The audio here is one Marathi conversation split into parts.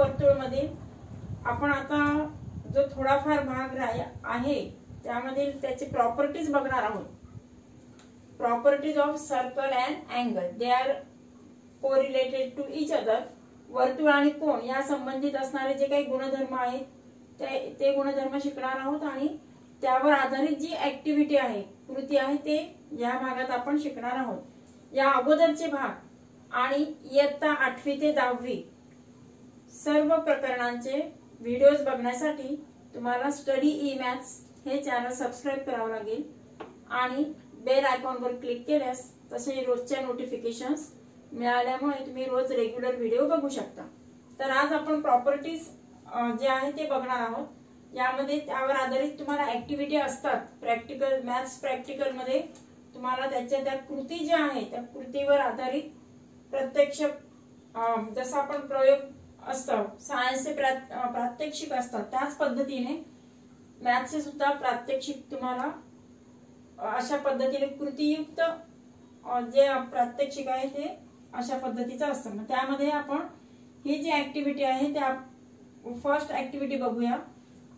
वर्तुळामध्ये आपण आता जो थोडाफार भाग आहे त्यामध्ये त्याची प्रॉपर्टीज बघणार आहोत. Properties of circle and angle, they are correlated to each other. वर्तुळ आणि कोन या संबंधित असणारे जे काही गुणधर्म आहेत ते गुणधर्म शिकणार आहोत आणि त्यावर आधारित जी ऍक्टिव्हिटी आहे, कृती आहे, ते या भागात आपण शिकणार आहोत. या अगोदरचे भाग आणि इयत्ता 8वी ते 10वी सर्व प्रकरणांचे व्हिडिओज बघण्यासाठी तुम्हाला स्टडी ई मॅथ्स हे चॅनल सबस्क्राईब करावं लागेल आणि बेल आयकॉनवर क्लिक केल्यास तसे रोजच्या नोटिफिकेशन्स मिळाल्यामुळे तुम्ही रोज रेग्युलर व्हिडिओ बघू शकता. तर आज आपण प्रॉपर्टीज जे आहे ते बघणार आहोत. यामध्ये त्यावर आधारित तुम्हाला ऍक्टिव्हिटी असतात. प्रॅक्टिकल मॅथ्स प्रॅक्टिकल मध्ये तुम्हाला त्या कृती ज्या आहेत त्या कृतीवर आधारित प्रत्यक्ष जसं आपण प्रयोग असतो, सायन्सचे प्रात्यक्षिक असतात, त्याच पद्धतीने मॅथ्सचे सुद्धा प्रात्यक्षिक तुम्हाला अशा पद्धतीने कृतीयुक्त जे प्रात्यक्षिक आहे ते अशा पद्धतीचं असतं. मग त्यामध्ये आपण ही जी ऍक्टिव्हिटी आहे त्या फर्स्ट ऍक्टिव्हिटी बघूया.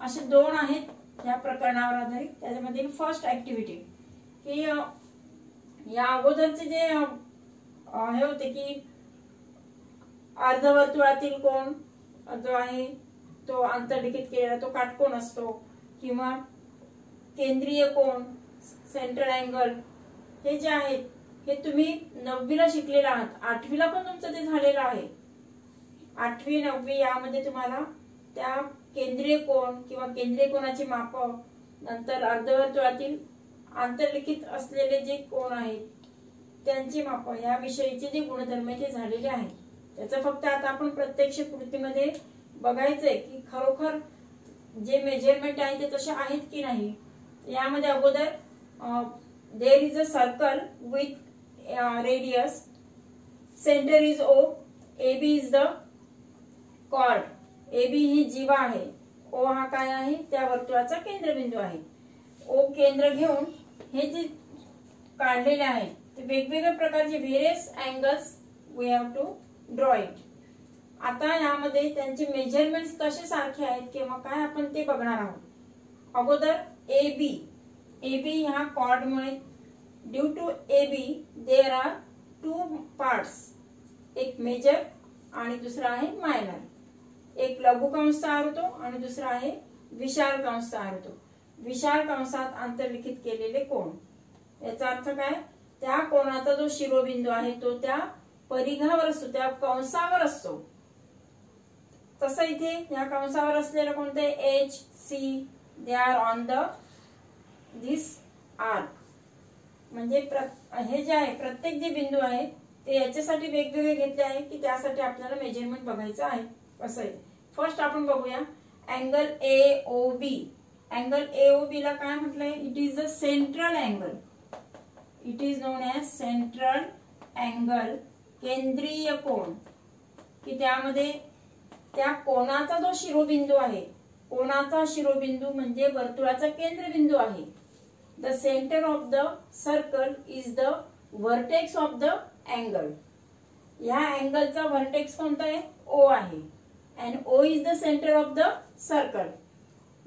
असे दोन आहेत या प्रकरणावर आधारित. त्याच्यामध्ये फर्स्ट ऍक्टिव्हिटी की या अगोदरचे जे हे होते की अर्धवर्तुळातील कोन जो आहे तो आंतरलिखित केलेला तो काटकोन असतो किंवा केंद्रीय कोन, सेंट्रल अँगल, हे जे आहेत हे तुम्ही 9वीला शिकलेला आहात. 8वीला पण तुमचं ते झालेलं आहे. 8वी 9वी यामध्ये तुम्हाला त्या केंद्रीय कोन किंवा केंद्रीय कोनाची माप, नंतर अर्धवर्तुळातील आंतरलिखित असलेले जे कोन आहेत त्यांची माप या विषयीचे जे गुणधर्म ते झालेले आहेत. त्याचं फक्त आता आपण प्रत्यक्ष कृतीमध्ये बघायचंय की खरोखर जे मेजरमेंट आहे ते तसे आहेत की नाही. यामध्ये अगोदर there is a circle with radius, centre is O, AB is the chord. AB ही जीवा आहे, O हा काय आहे त्या वर्तुळाचा केंद्रबिंदू आहे. O केंद्र घेऊन हे जे काढलेले आहेत ते वेगवेगळ्या प्रकारचे various angles we have to draw it. आता यामध्ये त्यांचे मेजरमेंट्स कसे सारखे आहेत किंवा काय आपण ते बघणार आहोत. अगोदर AB ह्या कॉर्ड मुळे due to AB there are 2 parts, एक मेजर आणि दुसरा आहे मायनर. एक लघु कंस तयार होतो आणि दुसरा आहे विशाल कंस तयार होतो. विशाल कंसात आंतरलिखित केलेले कोन, याचा अर्थ काय, त्या कोनाचा जो शिरोबिंदू आहे तो त्या परिघावर असतो, त्या कंसावर असतो. तसं इथे या कंसावर असलेलं कोणते H, C, they are on the this arc. म्हणजे हे जे आहे प्रत्येक जे बिंदू आहे ते याच्यासाठी वेगवेगळे घेतले आहे की त्यासाठी आपल्याला मेजरमेंट बघायचं आहे. कसं आहे फर्स्ट आपण बघूया अँगल AOB. अँगल AOB ला काय म्हटलंय, it is the central angle. It is known as central angle, केंद्रीय कोन. की त्यामध्ये त्या कोनाचा जो शिरोबिंदू आहे, कोनाचा शिरोबिंदू म्हणजे वर्तुळाचा केंद्रबिंदू आहे. The centre of the circle is the vertex of the angle. या अँगलचा व्हर्टेक्स कोणता आहे, O आहे. and O is the center of the circle.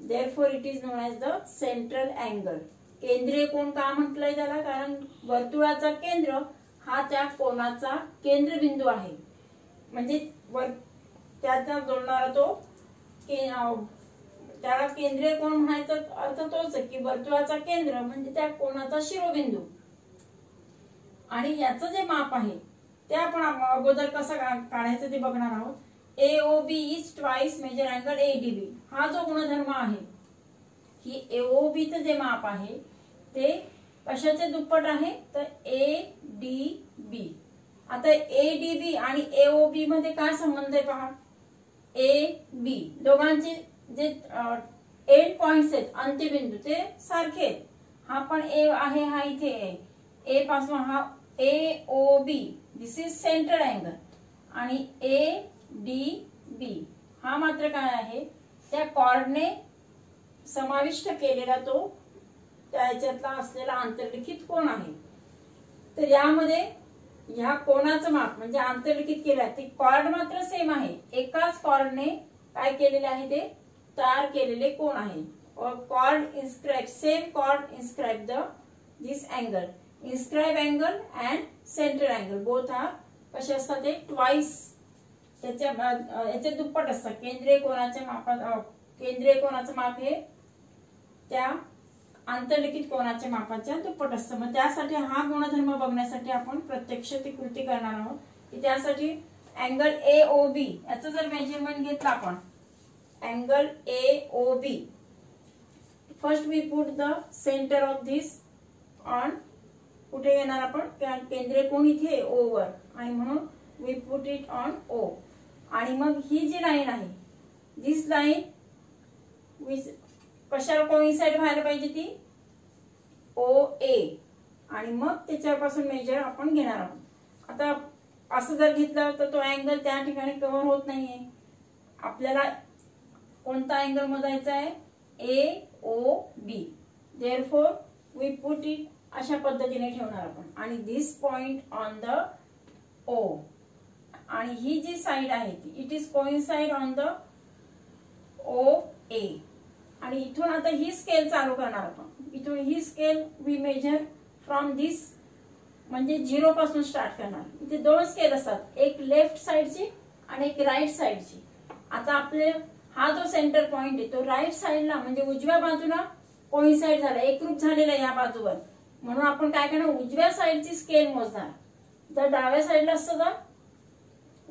Therefore it is known as the central angle. केंद्रीय कोन का म्हटलंय त्याला, कारण वर्तुळाचा केंद्र हा त्या कोनाचा केंद्रबिंदू आहे. म्हणजे त्याचा जोडणारा तो त्याला केंद्रीय कोन म्हणायचा अर्थ तोच आहे की वर्तुळाचा केंद्र म्हणजे त्या कोनाचा शिरोबिंदू. आणि याचं जे माप आहे ते आपण अगोदर कसं काढायचं ते बघणार आहोत. AOB is twice major angle ADB. हा जो गुणधर्म आहे की AOB चं जे माप आहे ते कशाचे दुप्पट आहे तर ADB. आता ADB आणि AOB मध्ये काय संबंध आहे पहा. AB दोघांचे जे एंड पॉइंट्स आहेत अंत्यबिंदू ते सारखे आहेत. हा पण A आहे, हा इथे आहे. A पासून हा AOB this is central angle आणि ADB हा मात्र काय आहे त्या कॉर्डने समाविष्ट केलेला तो त्याच्यातला असलेला आंतरलिखित कोन आहे. तर यामध्ये ह्या कोनाचं माप म्हणजे आंतरलिखित केलं ते कॉर्ड मात्र सेम आहे, एकाच कॉर्डने काय केलेले आहे ते तयार केलेले कोण आहे. Chord inscribe same chord inscribe this angle. Inscribe angle and central angle both are कसे असतात ते ट्वाइस याचे दुप्पट असतात. केंद्रीय कोनाचं माप हे त्या आंतरलिखित कोनाच्या मापाच्या दुप्पट असतं. मग त्यासाठी हा गुणधर्म बघण्यासाठी आपण प्रत्यक्ष ती कृती करणार आहोत की त्यासाठी अँगल AOB याचं जर मेजरमेंट घेतलं आपण angle AOB first we put the centre of this on कुठे येणार आपण केंद्रीय कोन इथे O वर आणि म्हणून we put it on O. आणि मग ही जी लाईन आहे दिस लाईन कशाला कोइन्साइड व्हायला पाहिजे ती OA आणि मग त्याच्यापासून मेजर आपण घेणार आहोत. आता असं जर घेतलं तर तो अँगल त्या ठिकाणी कव्हर होत नाहीये. आपल्याला कोणता अँगल मोजायचा आहे AOB. Therefore we put it अशा पद्धतीने ठेवणार आपण आणि this point on the O आणि ही जी साइड आहे ती it is coincide on the OA. आणि इथून आता ही स्केल चालू करणार आपण. इथून ही स्केल वी मेजर फ्रॉम दिस म्हणजे 0 पासून स्टार्ट करणार. इथे दोन स्केल असतात, एक लेफ्ट साइडची आणि एक राईट साइडची. आता आपले हा जो सेंटर पॉइंट आहे तो राईट साइडला म्हणजे उजव्या बाजूला कोइन्साइड झाला, एकरूप झालेला या बाजूवर. म्हणून आपण काय करणार उजव्या साइडची स्केल मोजणार. जर डाव्या साइडला असतं तर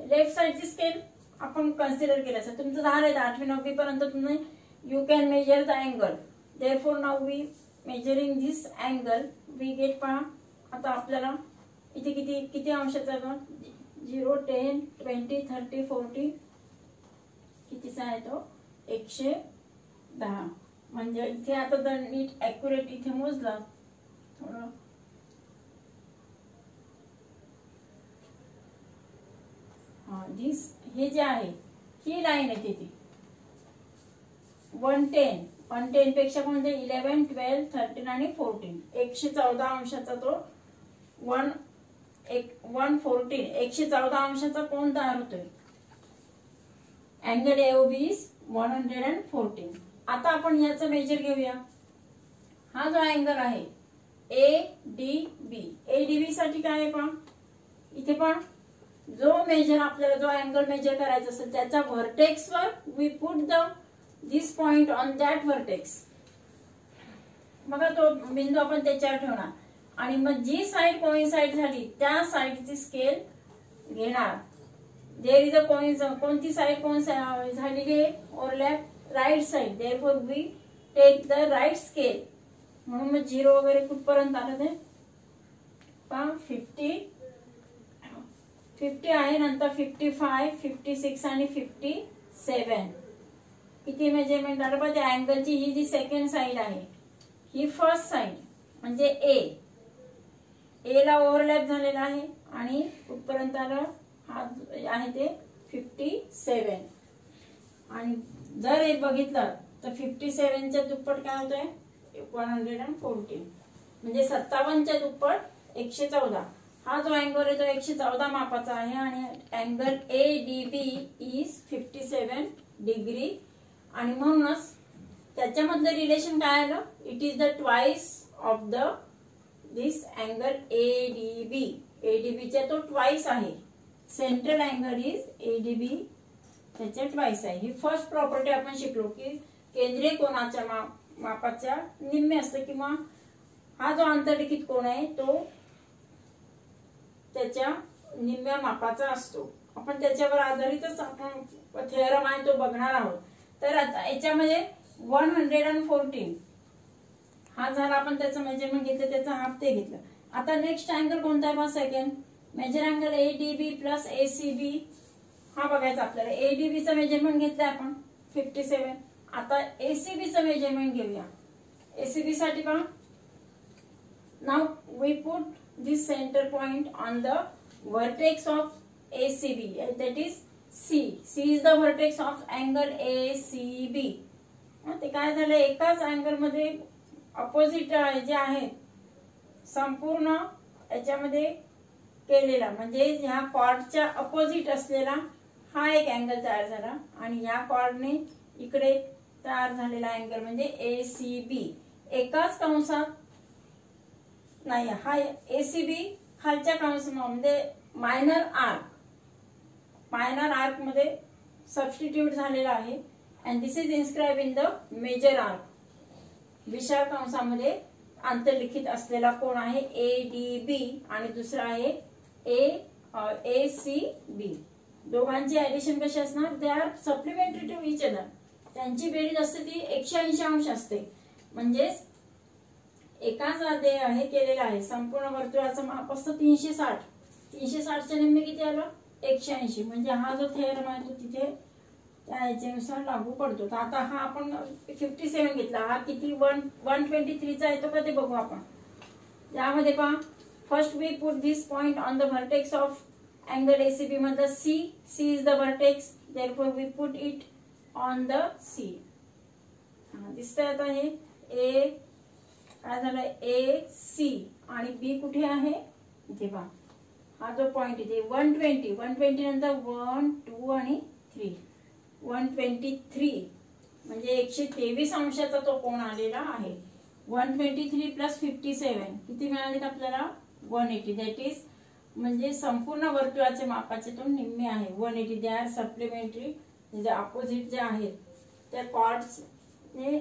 लेफ्ट साइडची स्केल आपण कन्सिडर केलं असतं. तुमचं झालंय 8वी 9वी पर्यंत तुम्ही you can measure the angle. Therefore now we measuring this angle we get पहा आता आपल्याला इथे किती अंशाचा 0 10 20 30 40 कितीचा आहे तो 110. म्हणजे इथे आता जर नीट ॲक्युरेट इथे मोजला थोडं दिस हे जे आहे ही लाईन आहे तिथे 110 पेक्षा कोणते 11 12 13 आणि 14 114 अंशाचा तो 114 114 अंशाचा कोण तयार होतोय. Angle AOB is 114. आता आपण याचं मेजर घेऊया. हा जो अँगल आहे ADB साठी काय आहे पहा इथे पण जो मेजर आपल्याला जो अँगल मेजर करायचा असेल त्याच्या व्हर्टेक्स वर we put the this point on that vertex. बघा तो बिंदू आपण त्याच्यावर ठेवणार आणि मग जी साइड कोइन्साइड झाली त्या साइडची स्केल घेणार. देयर इज अ कोणती साइड कोइन्साइड झालेली आहे overlap right side. Therefore we take the right scale. म्हणून मग 0 वगैरे कुठपर्यंत आलं ते पहा 50 आहे नंतर 55 56 आणि 57. किती मेजरमेंट आलं पाहिजे अँगलची. ही जी सेकंड साइड आहे ही फर्स्ट साइड म्हणजे A ला ओव्हरलॅप झालेला आहे आणि कुठपर्यंत आलं हा आहे ते 57. आणि जर हे बघितलं तर 57च्या दुप्पट काय होतंय 114 म्हणजे 57च्या दुप्पट 114. हा जो अँगल आहे तो 114 मापाचा आहे आणि अँगल ADB इज 57 डिग्री. आणि म्हणूनच त्याच्यामधलं रिलेशन काय आलं it is the twice of the this angle ADB च्या तो ट्वाइस आहे. सेंट्रल अँगल इज ADB त्याच्या ट्वाइस आहे. ही फर्स्ट प्रॉपर्टी आपण शिकलो की केंद्रीय कोनाच्या मापाच्या निम्मे असतं किंवा हा जो आंतरलिखित कोन आहे तो त्याच्या निम्म्या मापाचा असतो. आपण त्याच्यावर आधारितच आपण थेरम आहे तो बघणार आहोत. तर आता याच्यामध्ये 114 हा झाला आपण त्याचं मेजरमेंट घेतलं त्याचा हाफ ते घेतलं. आता नेक्स्ट अँगल कोणता आहे second major angle ADB plus ACB हा बघायचा आपल्याला. ADB चं मेजरमेंट घेतलंय आपण 57. आता ACB चं मेजरमेंट घेऊया. ACB साठी पहा now we put this centre point on the vertex of ACB that is C is the vertex of angle ACB. ते काय झालं एकाच अँगल मध्ये अपोजिट जे आहे संपूर्ण याच्यामध्ये केलेला म्हणजे ह्या कॉर्डच्या अपोजिट असलेला हा एक अँगल तयार झाला आणि या कॉर्डने इकडे तयार झालेला अँगल म्हणजे ACB एकाच कंसात नाही, हा ACB खालच्या कंसामध्ये मायनर आर्क मध्ये सबस्टिट्यूट झालेला आहे and this is inscribe in the major arc. विशाल कंसामध्ये आंतरलिखित असलेला कोण आहे ADB आणि दुसरा आहे ACB। दोघांची ऍडिशन कशी असणार, they are supplementary to each other, त्यांची बेरीज असते ती 180 अंश असते। म्हणजेच एकाच हे केलेलं आहे, संपूर्ण वर्तुळाचं माप असतं 360, 360च्या निम्मे किती आलं 180, म्हणजे हा जो थेरम आहे तो तिथे त्या याच्यानुसार लागू पडतो। तर आता हा आपण 57 घेतला, हा किती 123चा येतो का ते बघू आपण। यामध्ये पहा, first we put this point on the vertex of angle ACB मध्ये C is the vertex, therefore we put it on the C। दिसतंय आता हे A काय झालं AC आणि B कुठे आहे इथे पहा, हा जो पॉइंट इथे 120 नंतर 1 2 आणि 3 123 म्हणजे 123 अंशाचा तो कोण आलेला आहे। 123 प्लस 57 किती मिळाले आपल्याला 180, दॅट इज म्हणजे संपूर्ण वर्तुळाचे मापाचे तो निम्मे आहे 180। दे आर सप्लिमेंटरी, म्हणजे अपोजिट जे आहेत त्या कॉर्ड्स ने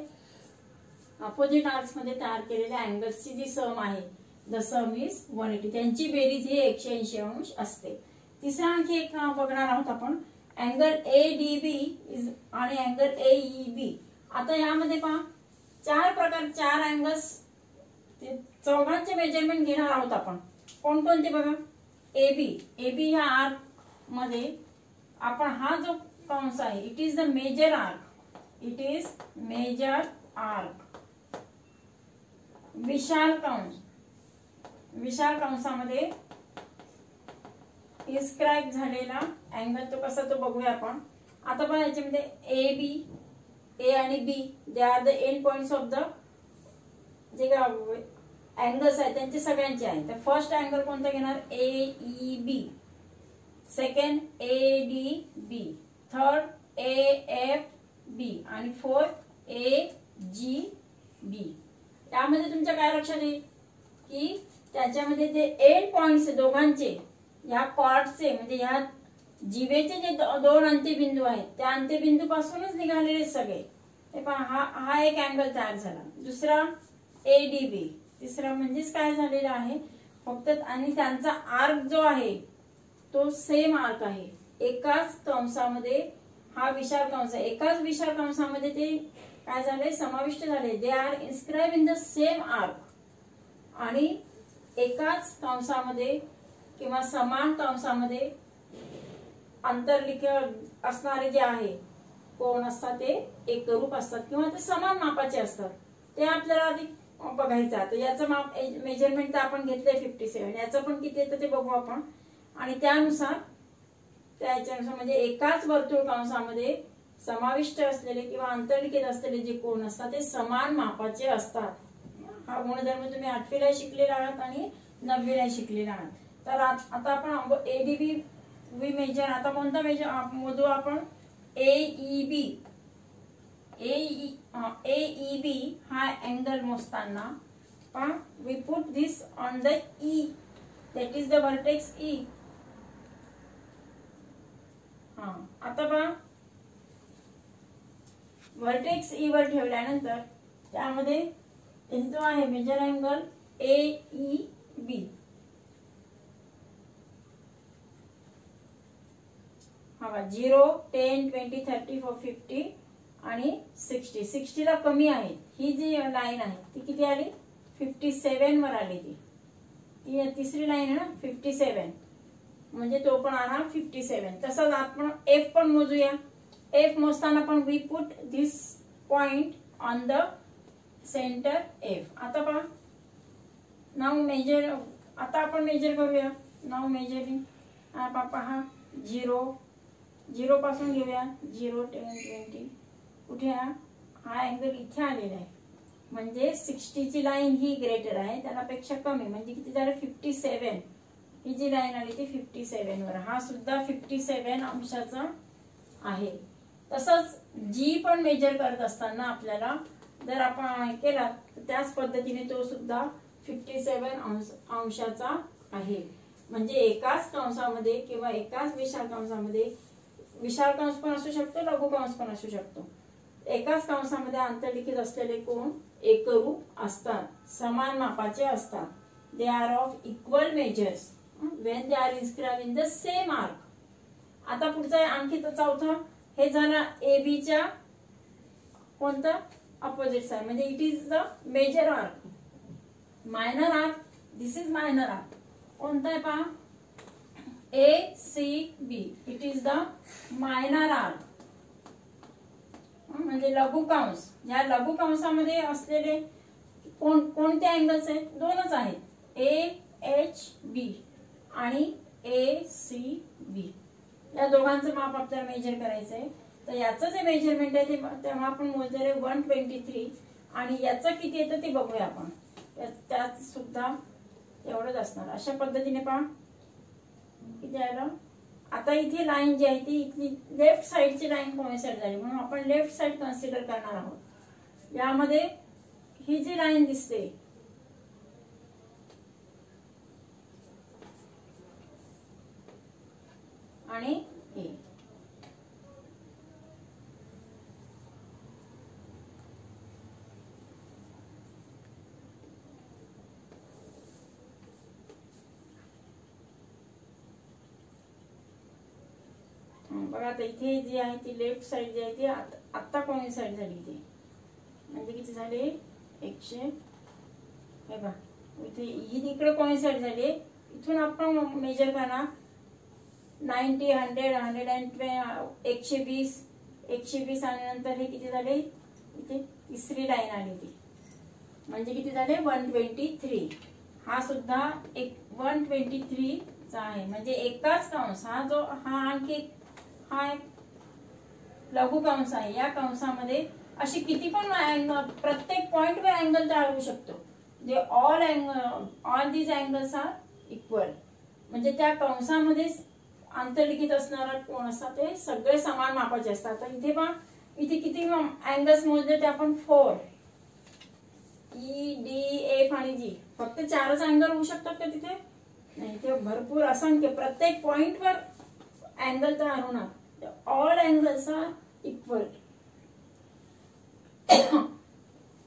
अपोजिट आर्क्स मध्ये तयार केलेल्या अँगल्सची जी सम आहे द सम इज 180, त्यांची बेरीज ही 180 अंश असते। तिसरा आणखी एक बघणार आहोत आपण, अँगल ADB आणि अँगल AEB। आता यामध्ये पहा चार अँगल्स, चौघांचे मेजरमेंट घेणार आहोत आपण। कोणकोणते बघा, AB ह्या आर्क मध्ये आपण हा जो कंस आहे it is the major arc, विशाल कंसामध्ये इन्स्क्राइब झालेला अँगल तो कसा तो बघूया आपण। आता पण याच्यामध्ये A आणि B they are the end points of the जे अँगल्स आहेत त्यांचे सगळ्यांचे आहे। तर फर्स्ट अँगल कोणता घेणार AEB, second ADB, third AFB आणि फोर्थ AGB। त्यामध्ये तुमच्या काय लक्षात येईल की त्याच्यामध्ये जे एंड पॉइंट्स दोघांचे या कॉर्डचे म्हणजे या जीवेचे जे दोन अंत्यबिंदू आहेत त्या अंत्यबिंदू पासूनच निघालेले सगळे ते पहा, हा एक अँगल तयार झाला। दुसरा ADB, तिसरा म्हणजेच काय झालेला आहे फक्त, आणि त्यांचा आर्क जो आहे तो सेम आर्क आहे, एकाच कंसामध्ये हा विशाल कंस आहे, एकाच विशाल कंसामध्ये ते काय झाले समाविष्ट झाले, they are inscribe in the same arc. आणि एकाच कंसामध्ये किंवा समान कंसामध्ये आंतरलिखित असणारे जे आहे कोण असतात ते एकरूप असतात किंवा ते समान मापाचे असतात, ते आपल्याला आधी बघायचं। आता याचं माप मेजरमेंट तर आपण घेतलंय 57, याचं पण किती येतं ते बघू आपण आणि त्यानुसार त्याच्यानुसार म्हणजे एकाच वर्तुळ कंसामध्ये समाविष्ट असलेले किंवा आंतरलिखित असलेले जे कोण असतात ते समान मापाचे असतात। हा गुणधर्म तुम्ही 8वीला शिकलेला आहात आणि 9वीला शिकलेला आहात। तर आता आपण ADB वी मेजर, आता कोणता मेजर मोजू आपण AEB हा अँगल मोजताना पहा we put this on the E, that is the vertex E। आता पहा व्हर्टेक्स E वर ठेवल्यानंतर त्यामध्ये जो आहे मेजर अँगल AEB, हा 0 10 20 30 50 आणि 60 ला कमी आहे। ही जी लाईन आहे ती किती आली 57 वर आली, ती तिसरी लाईन आहे ना 57, म्हणजे तो पण आला 57। तसंच आपण F पण मोजूया। F मोजताना पण we put this point on the centre F। आता पहा नाव मेजर, आता आपण मेजर करूया, नाव मेजरिंग पहा 0 पासून घेऊया 0 10 20 कुठे हा अँगल इथे आलेला आहे, म्हणजे 60 ची लाईन ही ग्रेटर आहे त्यापेक्षा कमी, म्हणजे किती झालं 57 ही जी लाईन आली ती 57 वर, हा सुद्धा 57 अंशाचा आहे. तसंच जी पण मेजर करत असताना आपल्याला जर आपण केला त्याच पद्धतीने तो सुद्धा 57 अंशाचा आहे. म्हणजे एकाच कंसामध्ये किंवा एकाच विशाल कंसामध्ये, विशाल कंस पण असू शकतो, लघु कंस पण असू शकतो, एकाच कंसामध्ये आंतरलिखित असलेले कोण एकरूप असतात, समान मापाचे असतात. They are of equal measures when they are inscribed in the same arc. आता पुढचा आणखी चौथा, हे झाला ए बी च्या कोणता अपोजिट साइड, म्हणजे it is the major arc. Minor arc, this is minor arc. कोणता आहे पहा, A C B, it is the minor arc. म्हणजे लघु कंस. या लघु कंसामध्ये असलेले कोणते अँगल्स आहेत, दोनच आहेत, ए एच बी आणि ए सी बी. या दोघांचं माप आपल्याला मेजर करायचं आहे. तर याचं जे मेजरमेंट आहे तेव्हा आपण मोजलेलं आहे 123 आणि याचं किती येतं ते बघूया आपण. त्यात सुद्धा एवढंच असणार. अशा पद्धतीने पहा किती आलं. आता इथे लाईन जी आहे ती इथली लेफ्ट साइडची लाईन कोइन्साइड झाली म्हणून आपण लेफ्ट साइड कन्सिडर करणार आहोत. यामध्ये ही जी लाईन दिसते आणि ही, बघा आता इथे जी आहे ती लेफ्ट साइड जी आहे ती आता कोइन्साइड झाली इथे. म्हणजे किती झाले 100, हे बघा इथे ही इकडे कोइन्साइड झाली. इथून आपण मेजर करणार 90 100 120 120 आणि नंतर हे किती झाले, इथे तिसरी लाईन आली ती, म्हणजे किती झाले 123. हा सुद्धा एक 123 चा आहे. म्हणजे एकाच कंस, हा आणखी हा एक लघु कंस आहे. या कंसामध्ये अशी किती पण प्रत्येक पॉइंट वर अँगल तयार होऊ शकतो. जे all these angles are equal. म्हणजे त्या कंसामध्ये आंतरलिखित असणारा कोण असतात ते सगळे समान मापाचे असतात. तर इथे पहा, इथे किती अँगल्स मोजले ते आपण 4, ई डी एफ आणि जी. फक्त 4च अँगल होऊ शकतात का तिथे, नाही, ते भरपूर असंख्य प्रत्येक पॉइंट वर अँगल तयार होणार. All angles are equal.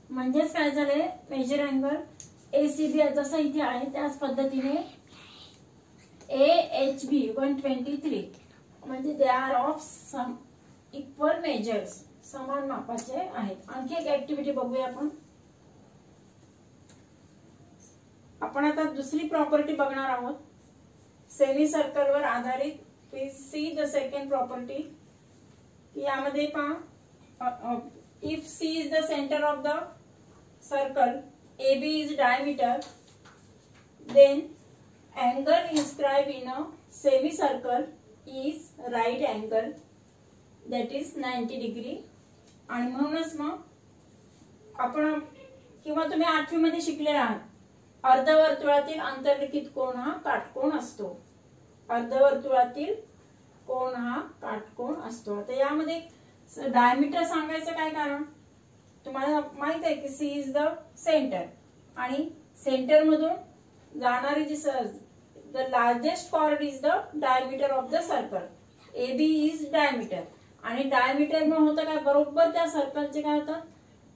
म्हणजेच काय झालंय, मेजर अँगल एसीबी जसं इथे आहे त्याच पद्धतीने ए एच बी 123, म्हणजे they are of sum equal measures, समान मापाचे आहेत. आणखी एक ऍक्टिव्हिटी बघूया आपण. आपण आता दुसरी प्रॉपर्टी बघणार आहोत सेमी सर्कल वर आधारित. Please see the second property. यामध्ये पहा, if C is the centre of the circle, A B is diameter, then angle inscribed in a semicircle is right angle, that is 90 degree. आणि म्हणूनच मग आपण किंवा तुम्ही 8वी मध्ये शिकलेला आहात, अर्धवर्तुळातील आंतरलिखित कोन हा काटकोन असतो. अर्धवर्तुळातील कोन हा काटकोन असतो. तर यामध्ये डायमीटर सांगायचं काय कारण, तुम्हाला माहित आहे की सी इज द सेंटर आणि सेंटर मधून जाणारी जी the largest chord is the diameter of the circle. A B is diameter आणि डायमीटर मग होतं काय, बरोबर त्या सर्कलचे काय होतात,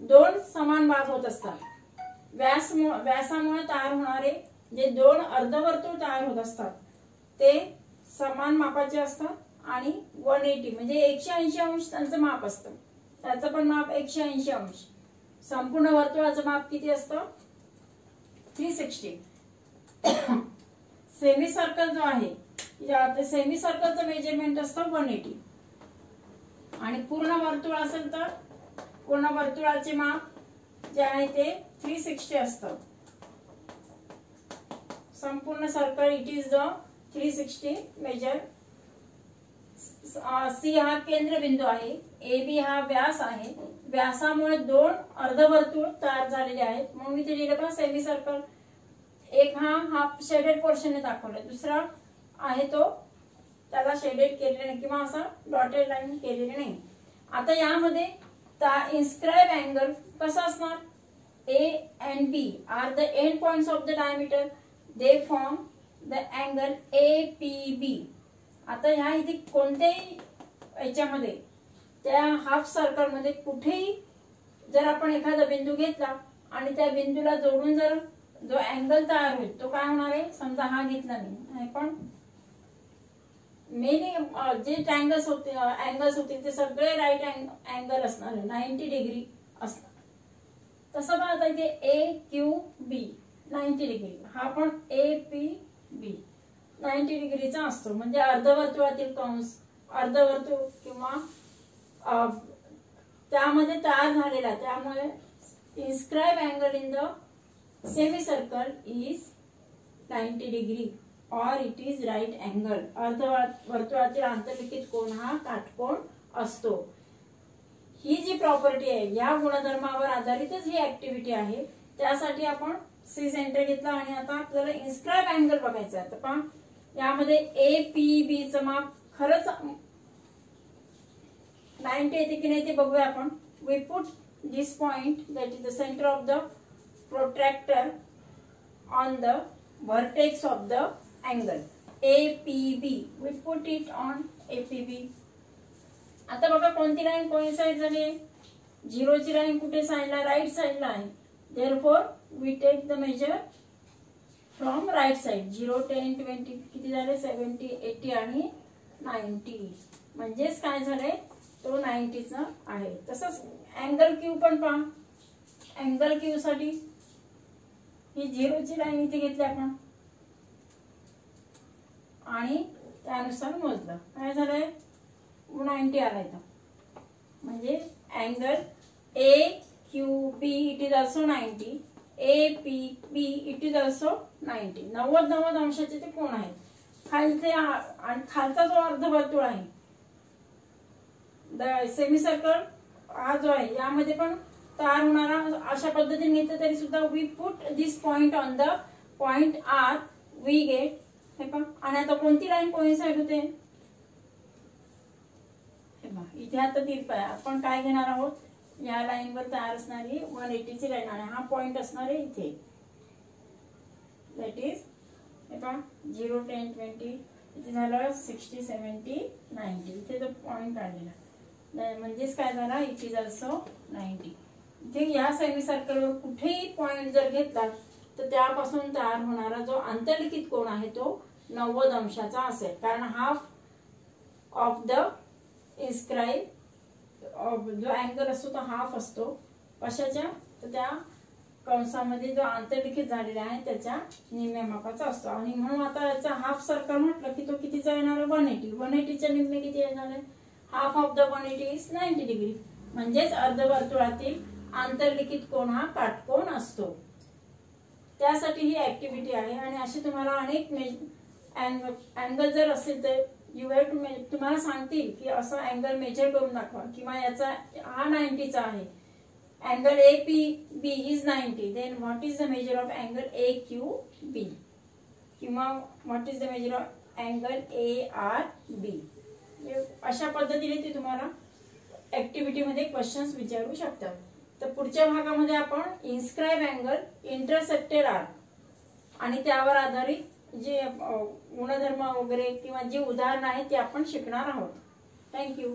दोन समान भाग होत असतात. व्यासामुळे तयार होणारे जे दोन अर्धवर्तुळ तयार होत असतात ते समान मापाचे असतात आणि 180 म्हणजे 180 अंश त्यांचं माप असतं. त्याचं पण माप 180 अंश. संपूर्ण वर्तुळाचं माप किती असतं, 360. सेमी सर्कल जो आहे, सेमी सर्कलचं मेजरमेंट असतं 180 आणि पूर्ण वर्तुळ असेल तर पूर्ण वर्तुळाचे माप जे आहे ते 360 असतं. संपूर्ण circle it is the 360 measure. C हा केंद्रबिंदू आहे, ए बी हा व्यास आहे. व्यासामुळे दोन अर्धवर्तुळ तयार झालेले आहेत म्हणून इथे लिहिलं पहा सेमी सर्कल एक हा शेडेड पोर्शन दाखवलाय, दुसरा आहे तो त्याला शेडेड केलेले नाही किंवा असं डॉटेड लाईन केलेली नाही. आता यामध्ये इन्स्क्राइब अँगल कसा असणार, A and B are the end points of the diameter. They form the angle APB. आता ह्या इथे कोणत्याही याच्यामध्ये त्या हाफ सर्कल मध्ये कुठेही जर आपण एखादा बिंदू घेतला आणि त्या बिंदूला जोडून जर जो अँगल तयार होईल तो काय होणार आहे, समजा हा घेतला मी, पण मेन जे अँगल्स होतील ते सगळे राईट अँगल असणार आहे, 90 डिग्री असणार. तसं पाहता इथे AQB 90 डिग्री, हा पण APB 90 डिग्रीचा असतो. म्हणजे अर्धवर्तुळातील कंस, अर्धवर्तुळ किंवा त्यामध्ये तयार झालेला, त्यामुळे inscribe angle in the semi circle is 90 degree और इट इज राईट अँगल. अर्धवर्तुळातील आंतरलिखित कोन हा काटकोन असतो. ही जी प्रॉपर्टी आहे या गुणधर्मावर आधारितच ही ऍक्टिव्हिटी आहे. त्यासाठी आपण सी सेंटर घेतला आणि आता आपल्याला इन्स्क्राइब अँगल बघायचा आहे. तर पहा यामध्ये APB चं माप खरंच 90 येते की नाही ते बघूया आपण. We put this point that is the centre of the protractor on the vertex of the angle APB. We put it on APB. आता बघा कोणती लाईन कोइन्साइड झाली, 0 ची लाईन कुठे साइडला, राईट साइडला आहे. therefore we take the measure from right side. 0 10 20 किती झाले, 70 80 आणि 90. म्हणजेच काय झाले, तो 90 चा आहे. तसंच अँगल Q पण पहा, अँगल Q साठी ही 0 ची लाईन इथे घेतली आपण आणि त्यानुसार मोजलं, काय झालंय 90 आलाय. म्हणजे angle AQB it is also 90, APB it is also 90. 90 अंशाचे ते कोण आहेत. खालचे आणि खालचा जो अर्धवर्तुळ आहे द सेमी सर्कल हा जो आहे यामध्ये पण तयार होणारा अशा पद्धतीने घेतलं तरी सुद्धा we put this point on the point R we get हे पण. आणि आता कोणती लाईन कोइन्साइड होते, इथे आता तिरपा आपण काय घेणार आहोत, या लाईनवर तयार असणारी 180 ची लाईन आणि हा पॉइंट असणार आहे इथे, दॅट इज हे पहा 0 10 20 इथे झालं 60 70 90. इथे तो पॉइंट काढलेला म्हणजेच काय झाला, इट इज ऑल्सो 90. इथे या सेमी सर्कलवर कुठेही पॉइंट जर घेतला तर त्यापासून तयार होणारा जो आंतरलिखित कोन आहे तो 90 अंशाचा असेल. कारण हाफ ऑफ द इन्स्क्राइब जो अँगल असतो तो हाफ असतो कशाच्या, तर त्या कंसामध्ये जो आंतरलिखित झालेला आहे त्याच्या निम्म्या मापाचा असतो. आणि म्हणून आता याचा हाफ सर्कल म्हटलं की तो कितीचा येणार, 180. 180च्या निम्मे किती येणार आहे, half of the 180 is 90 degree. म्हणजेच अर्धवर्तुळातील आंतरलिखित कोन हा काटकोन असतो. त्यासाठी ही ऍक्टिव्हिटी आहे. आणि अशी तुम्हाला अनेक अँगल जर असेल तर यू हॅव टू तुम्हाला सांगतील की असं अँगल मेजर करून दाखवा, किंवा याचा हा 90 चा आहे, angle APB is 90, then what is the measure of angle AQB, किंवा what is the measure of angle ARB. अशा पद्धतीने ते तुम्हाला ऍक्टिव्हिटी मध्ये क्वेश्चन्स विचारू शकतात. तर पुढच्या भागामध्ये आपण इन्स्क्राइब अँगल, इंटरसेप्टेड आर्क आणि त्यावर आधारित जे गुणधर्म वगैरे किंवा जी उदाहरणं आहेत ती आपण शिकणार आहोत. थँक्यू.